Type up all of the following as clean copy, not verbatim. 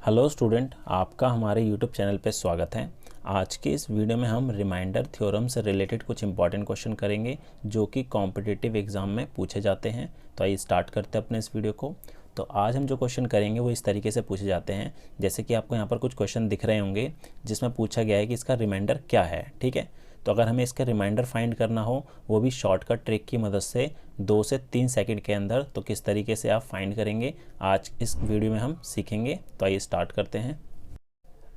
Hello student, आपका हमारे YouTube channel पे स्वागत है। आज के इस वीडियो में हम रिमाइंडर थ्योरम से रिलेटेड कुछ इंपॉर्टेंट क्वेश्चन करेंगे जो कि कॉम्पिटिटिव एग्जाम में पूछे जाते हैं। तो आइए स्टार्ट करते हैं अपने इस वीडियो को। तो आज हम जो क्वेश्चन करेंगे वो इस तरीके से पूछे जाते हैं, जैसे कि आपको यहाँ पर कुछ क्वेश्चन दिख रहे होंगे जिसमें पूछा गया है कि इसका रिमाइंडर क्या है। ठीक है, तो अगर हमें इसका रिमाइंडर फाइंड करना हो वो भी शॉर्टकट ट्रिक की मदद से 2 से 3 सेकंड के अंदर, तो किस तरीके से आप फाइंड करेंगे आज इस वीडियो में हम सीखेंगे। तो आइए स्टार्ट करते हैं।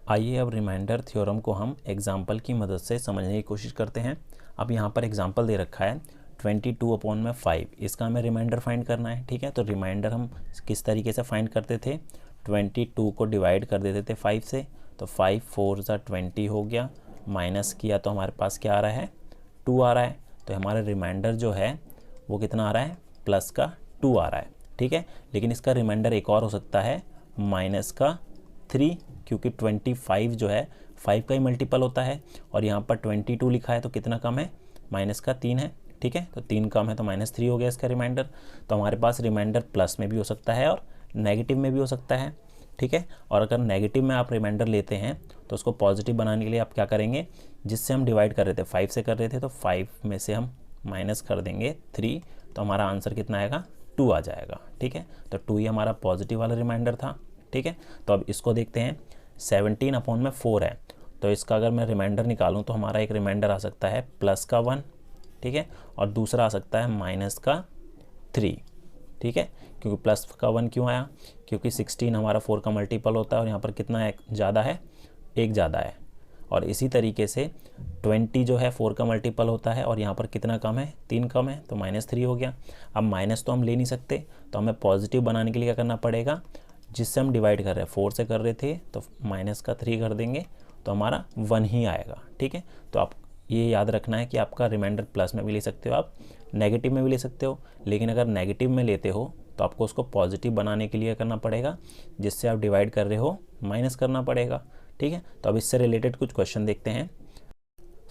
आइए अब रिमाइंडर थ्योरम को हम एग्जाम्पल की मदद से समझने की कोशिश करते हैं। अब यहाँ पर एग्जाम्पल दे रखा है 22/5, इसका हमें रिमाइंडर फाइंड करना है। ठीक है, तो रिमाइंडर हम किस तरीके से फाइंड करते थे, 22 को डिवाइड कर देते थे 5 से, तो 5 4 ज़ा 20 हो गया, माइनस किया तो हमारे पास क्या आ रहा है, 2 आ रहा है। तो हमारा रिमाइंडर जो है वो कितना आ रहा है, प्लस का 2 आ रहा है। ठीक है, लेकिन इसका रिमाइंडर एक और हो सकता है माइनस का 3, क्योंकि 25 जो है 5 का ही मल्टीपल होता है और यहाँ पर 22 लिखा है तो कितना कम है, माइनस का 3 है। ठीक है, तो 3 कम है तो -3 हो गया इसका रिमाइंडर। तो हमारे पास रिमाइंडर प्लस में भी हो सकता है और नेगेटिव में भी हो सकता है। ठीक है, और अगर नेगेटिव में आप रिमाइंडर लेते हैं तो उसको पॉजिटिव बनाने के लिए आप क्या करेंगे, जिससे हम डिवाइड कर रहे थे 5 से कर रहे थे, तो 5 में से हम माइनस कर देंगे 3, तो हमारा आंसर कितना आएगा, 2 आ जाएगा। ठीक है, तो 2 ही हमारा पॉजिटिव वाला रिमाइंडर था। ठीक है, तो अब इसको देखते हैं। 17/4 है, तो इसका अगर मैं रिमाइंडर निकालूं तो हमारा एक रिमाइंडर आ सकता है प्लस का 1। ठीक है, और दूसरा आ सकता है माइनस का 3। ठीक है, क्योंकि प्लस का 1 क्यों आया, क्योंकि 16 हमारा 4 का मल्टीपल होता है और यहाँ पर कितना ज़्यादा है, 1 ज़्यादा है। और इसी तरीके से 20 जो है 4 का मल्टीपल होता है और यहाँ पर कितना कम है, 3 कम है, तो -3 हो गया। अब माइनस तो हम ले नहीं सकते, तो हमें पॉजिटिव बनाने के लिए क्या करना पड़ेगा, जिससे हम डिवाइड कर रहे हैं 4 से कर रहे थे तो माइनस का 3 कर देंगे तो हमारा 1 ही आएगा। ठीक है, तो आप ये याद रखना है कि आपका रिमाइंडर प्लस में भी ले सकते हो, आप नेगेटिव में भी ले सकते हो, लेकिन अगर नेगेटिव में लेते हो तो आपको उसको पॉजिटिव बनाने के लिए करना पड़ेगा, जिससे आप डिवाइड कर रहे हो माइनस करना पड़ेगा। ठीक है, तो अब इससे रिलेटेड कुछ क्वेश्चन देखते हैं।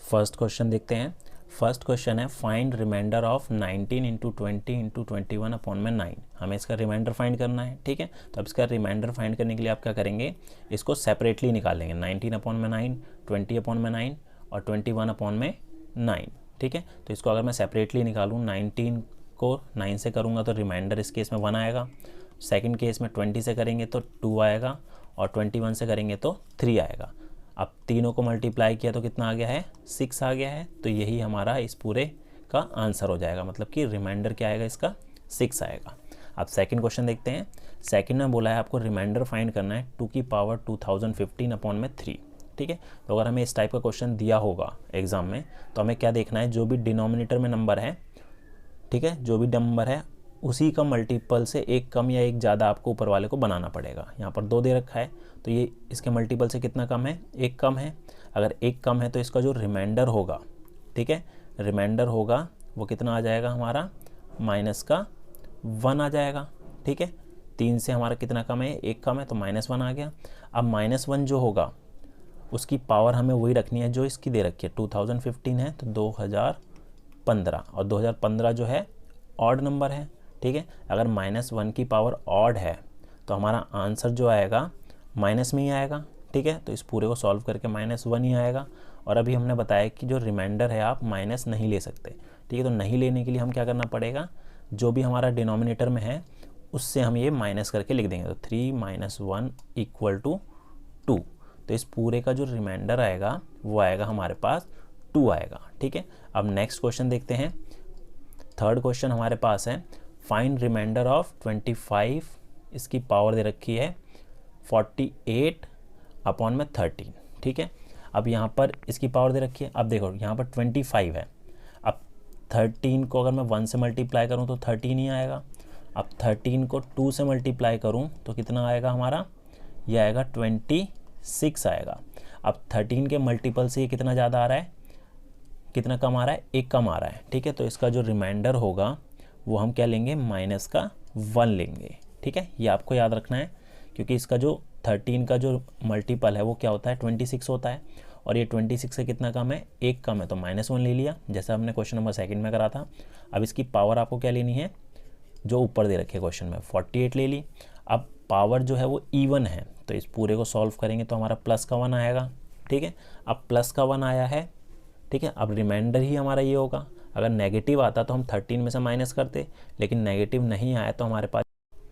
फर्स्ट क्वेश्चन देखते हैं। फर्स्ट क्वेश्चन है फाइंड रिमाइंडर ऑफ 19 × 20 × 21/9। हमें इसका रिमाइंडर फाइंड करना है। ठीक है, तो अब इसका रिमाइंडर फाइंड करने के लिए आप क्या करेंगे, इसको सेपरेटली निकालेंगे, 19/9, 20/9 और 21/9। ठीक है, तो इसको अगर मैं सेपरेटली निकालूँ, 19 को 9 से करूँगा तो रिमाइंडर इस केस में 1 आएगा, सेकंड केस में 20 से करेंगे तो 2 आएगा और 21 से करेंगे तो 3 आएगा। अब तीनों को मल्टीप्लाई किया तो कितना आ गया है, 6 आ गया है। तो यही हमारा इस पूरे का आंसर हो जाएगा, मतलब कि रिमाइंडर क्या आएगा, इसका 6 आएगा। अब सेकंड क्वेश्चन देखते हैं। सेकंड में बोला है आपको रिमाइंडर फाइंड करना है 2 की पावर 2015/3। ठीक है, तो अगर हमें इस टाइप का क्वेश्चन दिया होगा एग्जाम में तो हमें क्या देखना है, जो भी डिनोमिनेटर में नंबर है, ठीक है, जो भी नंबर है उसी का मल्टीपल से एक कम या एक ज़्यादा आपको ऊपर वाले को बनाना पड़ेगा। यहाँ पर 2 दे रखा है तो ये इसके मल्टीपल से कितना कम है, 1 कम है। अगर 1 कम है तो इसका जो रिमाइंडर होगा, ठीक है, रिमाइंडर होगा वो कितना आ जाएगा हमारा, -1 आ जाएगा। ठीक है, 3 से हमारा कितना कम है, 1 कम है, तो -1 आ गया। अब -1 जो होगा उसकी पावर हमें वही रखनी है जो इसकी दे रखी है, 2015 है तो 2015, और 2015 जो है ऑड नंबर है। ठीक है, अगर -1 की पावर ऑड है तो हमारा आंसर जो आएगा माइनस में ही आएगा। ठीक है, तो इस पूरे को सॉल्व करके -1 ही आएगा। और अभी हमने बताया कि जो रिमाइंडर है आप माइनस नहीं ले सकते। ठीक है, तो नहीं लेने के लिए हम क्या करना पड़ेगा, जो भी हमारा डिनोमिनेटर में है उससे हम ये माइनस करके लिख देंगे, तो 3 - 1 = 2। तो इस पूरे का जो रिमाइंडर आएगा वो आएगा हमारे पास 2 आएगा। ठीक है, अब नेक्स्ट क्वेश्चन देखते हैं। थर्ड क्वेश्चन हमारे पास है फाइंड रिमाइंडर ऑफ 25, इसकी पावर दे रखी है 48/13। ठीक है, अब यहाँ पर इसकी पावर दे रखी है। अब देखो यहाँ पर 25 है, अब 13 को अगर मैं 1 से मल्टीप्लाई करूँ तो 13 ही आएगा। अब 13 को 2 से मल्टीप्लाई करूँ तो कितना आएगा हमारा, ये आएगा 26 आएगा। अब 13 के मल्टीपल से ये कितना ज़्यादा आ रहा है, कितना कम आ रहा है, 1 कम आ रहा है। ठीक है, तो इसका जो रिमाइंडर होगा वो हम क्या लेंगे, -1 लेंगे। ठीक है, ये आपको याद रखना है, क्योंकि इसका जो 13 का जो मल्टीपल है वो क्या होता है, 26 होता है, और ये 26 से कितना कम है, 1 कम है, तो -1 ले लिया, जैसा हमने क्वेश्चन नंबर 2 में करा था। अब इसकी पावर आपको क्या लेनी है, जो ऊपर दे रखे क्वेश्चन में 48 ले ली। अब पावर जो है वो इवन है तो इस पूरे को सॉल्व करेंगे तो हमारा प्लस का 1 आएगा। ठीक है, अब प्लस का 1 आया है। ठीक है, अब रिमाइंडर ही हमारा ये होगा। अगर नेगेटिव आता तो हम 13 में से माइनस करते, लेकिन नेगेटिव नहीं आया तो हमारे पास,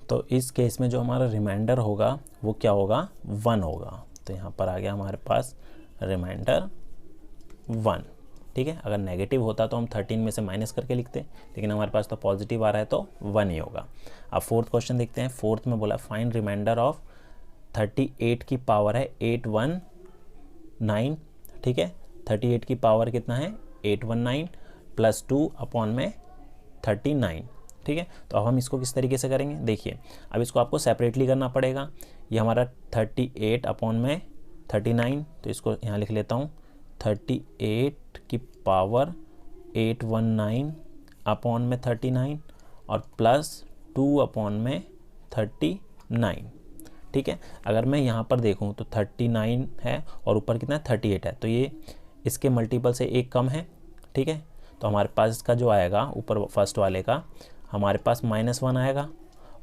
तो इस केस में जो हमारा रिमाइंडर होगा वो क्या होगा, 1 होगा। तो यहाँ पर आ गया हमारे पास रिमाइंडर 1। ठीक है, अगर नेगेटिव होता तो हम 13 में से माइनस करके लिखते, लेकिन हमारे पास तो पॉजिटिव आ रहा है तो 1 ही होगा। अब फोर्थ क्वेश्चन देखते हैं। फोर्थ में बोला फाइंड रिमाइंडर ऑफ 38 की पावर है 819। ठीक है, 38 की पावर कितना है, 819 प्लस 2 अपॉन में 39। ठीक है, तो अब हम इसको किस तरीके से करेंगे, देखिए अब इसको आपको सेपरेटली करना पड़ेगा। ये हमारा 38 अपॉन में 39, तो इसको यहाँ लिख लेता हूँ, 38 की पावर 819 अपॉन में 39 और प्लस 2 अपॉन में 39। ठीक है, अगर मैं यहाँ पर देखूँ तो 39 है और ऊपर कितना है, 38 है, तो ये इसके मल्टीपल से एक कम है। ठीक है, तो हमारे पास इसका जो आएगा ऊपर फर्स्ट वाले का हमारे पास -1 आएगा,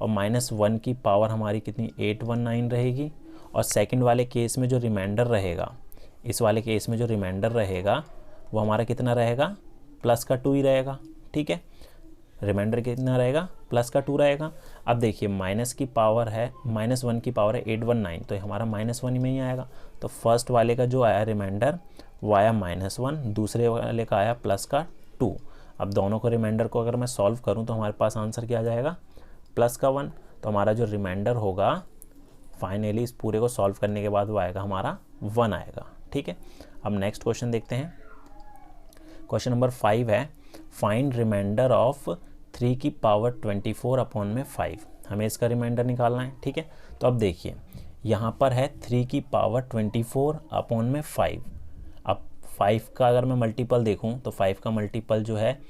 और -1 की पावर हमारी कितनी, 819 रहेगी। और सेकंड वाले केस में जो रिमाइंडर रहेगा, इस वाले केस में जो रिमाइंडर रहेगा वो हमारा कितना रहेगा, प्लस का 2 ही रहेगा। ठीक है, रिमाइंडर कितना रहेगा, प्लस का 2 रहेगा। अब देखिए माइनस की पावर है, -1 की पावर है 819, तो हमारा -1 में ही आएगा। तो फर्स्ट वाले का जो आया रिमाइंडर वो आया -1, दूसरे वाले का आया प्लस का 2। अब दोनों को रिमाइंडर को अगर मैं सॉल्व करूं तो हमारे पास आंसर क्या आ जाएगा, प्लस का 1। तो हमारा जो रिमाइंडर होगा फाइनली इस पूरे को सॉल्व करने के बाद वो आएगा हमारा 1 आएगा। ठीक है, अब नेक्स्ट क्वेश्चन देखते हैं। क्वेश्चन नंबर 5 है फाइंड रिमाइंडर ऑफ 3 की पावर 24 अपॉन में 5। हमें इसका रिमाइंडर निकालना है। ठीक है, तो अब देखिए यहाँ पर है 3 की पावर 24 अपॉन में 5। अब 5 का अगर मैं मल्टीपल देखूँ तो 5 का मल्टीपल जो है,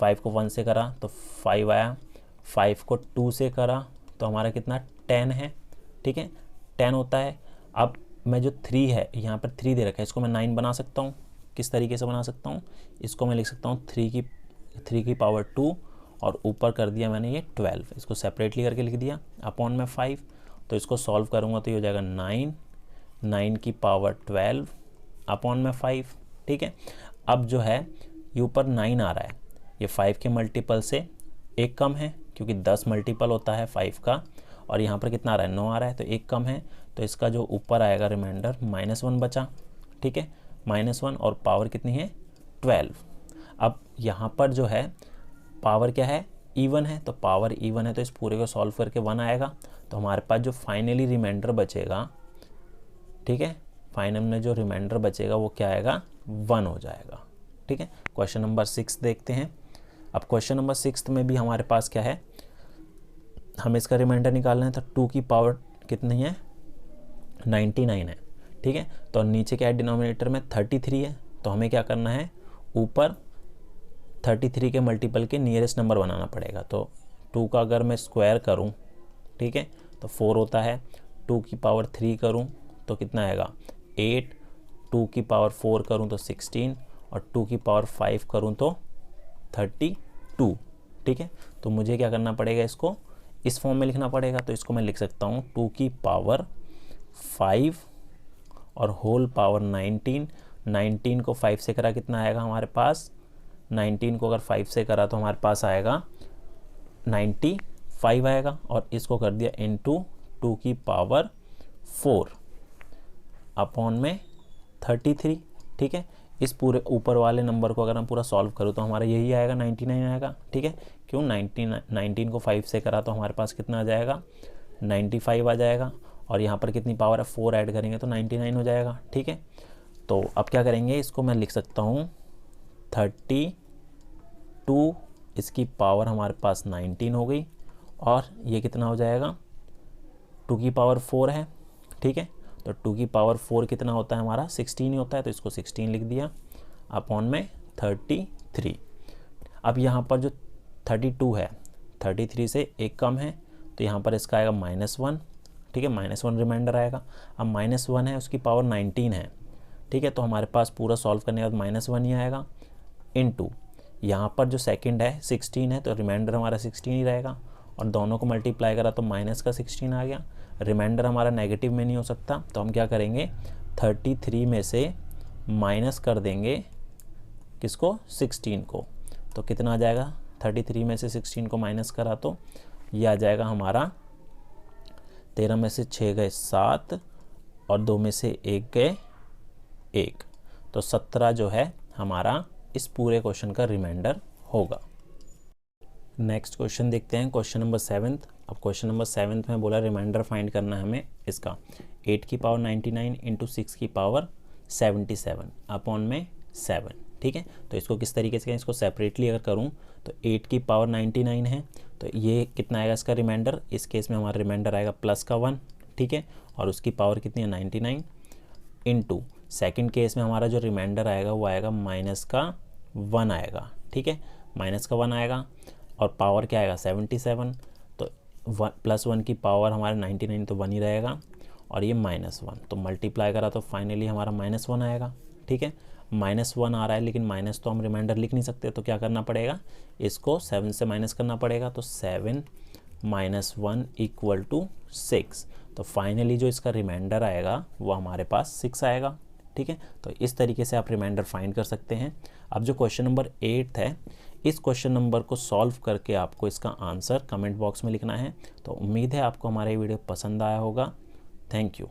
5 को 1 से करा तो 5 आया, 5 को 2 से करा तो हमारा कितना 10 है। ठीक है, 10 होता है। अब मैं जो 3 है, यहाँ पर 3 दे रखा है, इसको मैं 9 बना सकता हूँ। किस तरीके से बना सकता हूँ, इसको मैं लिख सकता हूँ 3 की पावर 2 और ऊपर कर दिया मैंने ये 12, इसको सेपरेटली करके लिख दिया अपॉन में 5। तो इसको सॉल्व करूँगा तो ये हो जाएगा 9 की पावर 12 अपॉन में 5। ठीक है, अब जो है ये ऊपर 9 आ रहा है, ये 5 के मल्टीपल से एक कम है, क्योंकि 10 मल्टीपल होता है 5 का, और यहाँ पर कितना आ रहा है, 9 आ रहा है, तो एक कम है। तो इसका जो ऊपर आएगा रिमाइंडर -1 बचा। ठीक है, -1 और पावर कितनी है, 12। अब यहाँ पर जो है पावर क्या है, इवन है, तो पावर इवन है, तो इस पूरे को सॉल्व करके 1 आएगा। तो हमारे पास जो फाइनली रिमाइंडर बचेगा, ठीक है, फाइनल में जो रिमाइंडर बचेगा वो क्या आएगा, 1 हो जाएगा। ठीक है, क्वेश्चन नंबर 6 देखते हैं। अब क्वेश्चन नंबर 6 में भी हमारे पास क्या है, हमें इसका रिमाइंडर निकालना है। तो 2 की पावर कितनी है, 99 है। ठीक है, तो नीचे क्या है, डिनोमिनेटर में 33 है, तो हमें क्या करना है, ऊपर 33 के मल्टीपल के नियरेस्ट नंबर बनाना पड़ेगा। तो 2 का अगर मैं स्क्वायर करूं, ठीक है, तो 4 होता है। 2 की पावर 3 करूं तो कितना आएगा, 8। 2 की पावर 4 करूं तो 16, और 2 की पावर 5 करूं तो 32। ठीक है, तो मुझे क्या करना पड़ेगा, इसको इस फॉर्म में लिखना पड़ेगा। तो इसको मैं लिख सकता हूँ 2 की पावर 5 और होल पावर 19। 19 को 5 से करा कितना आएगा हमारे पास, 19 को अगर 5 से करा तो हमारे पास आएगा 95 आएगा, और इसको कर दिया इनटू 2 की पावर 4 अपॉन में 33। ठीक है, इस पूरे ऊपर वाले नंबर को अगर हम पूरा सॉल्व करूँ तो हमारा यही आएगा, 99 आएगा। ठीक है, क्यों, 19 को 5 से करा तो हमारे पास कितना आ जाएगा, 95 आ जाएगा, और यहाँ पर कितनी पावर है, 4 ऐड करेंगे तो 99 हो जाएगा। ठीक है, तो अब क्या करेंगे, इसको मैं लिख सकता हूँ 32, इसकी पावर हमारे पास 19 हो गई, और ये कितना हो जाएगा, 2 की पावर 4 है। ठीक है, तो 2 की पावर 4 कितना होता है हमारा, 16 ही होता है, तो इसको 16 लिख दिया अपॉन में 33। अब यहाँ पर जो 32 है, 33 से एक कम है, तो यहाँ पर इसका आएगा -1। ठीक है, -1 रिमाइंडर आएगा। अब -1 है, उसकी पावर 19 है। ठीक है, तो हमारे पास पूरा सॉल्व करने के बाद -1 ही आएगा, इनटू यहाँ पर जो सेकंड है 16 है, तो रिमाइंडर हमारा 16 ही रहेगा, और दोनों को मल्टीप्लाई करा तो माइनस का 16 आ गया। रिमाइंडर हमारा नेगेटिव में नहीं हो सकता, तो हम क्या करेंगे 33 में से माइनस कर देंगे किसको, 16 को। तो कितना आ जाएगा, 33 में से 16 को माइनस करा तो ये आ जाएगा हमारा 13 में से 6 गए 7 और 2 में से 1 गए 1, तो 17 जो है हमारा इस पूरे क्वेश्चन का रिमाइंडर होगा। नेक्स्ट क्वेश्चन देखते हैं, क्वेश्चन नंबर 7। अब क्वेश्चन नंबर 7 में बोला रिमाइंडर फाइंड करना है हमें इसका 8 की पावर 99 इंटू 6 की पावर 77 अपॉन में 7। ठीक है, तो इसको किस तरीके से करें, इसको सेपरेटली अगर करूं तो 8 की पावर 99 है, तो ये कितना आएगा इसका रिमाइंडर, इस केस में हमारा रिमाइंडर आएगा प्लस का 1। ठीक है, और उसकी पावर कितनी है 99 इंटू सेकेंड केस में हमारा जो रिमाइंडर आएगा वो आएगा माइनस का 1 आएगा। ठीक है, माइनस का 1 आएगा और पावर क्या आएगा 77, तो प्लस 1 की पावर हमारा 99 तो 1 ही रहेगा और ये -1, तो मल्टीप्लाई करा तो फाइनली हमारा -1 आएगा। ठीक है, -1 आ रहा है, लेकिन माइनस तो हम रिमाइंडर लिख नहीं सकते, तो क्या करना पड़ेगा, इसको 7 से माइनस करना पड़ेगा, तो 7 - 1 = 6। तो फाइनली जो इसका रिमाइंडर आएगा वो हमारे पास 6 आएगा। ठीक है, तो इस तरीके से आप रिमाइंडर फाइंड कर सकते हैं। अब जो क्वेश्चन नंबर 8 है, इस क्वेश्चन नंबर को सॉल्व करके आपको इसका आंसर कमेंट बॉक्स में लिखना है। तो उम्मीद है आपको हमारा ये वीडियो पसंद आया होगा। Thank you.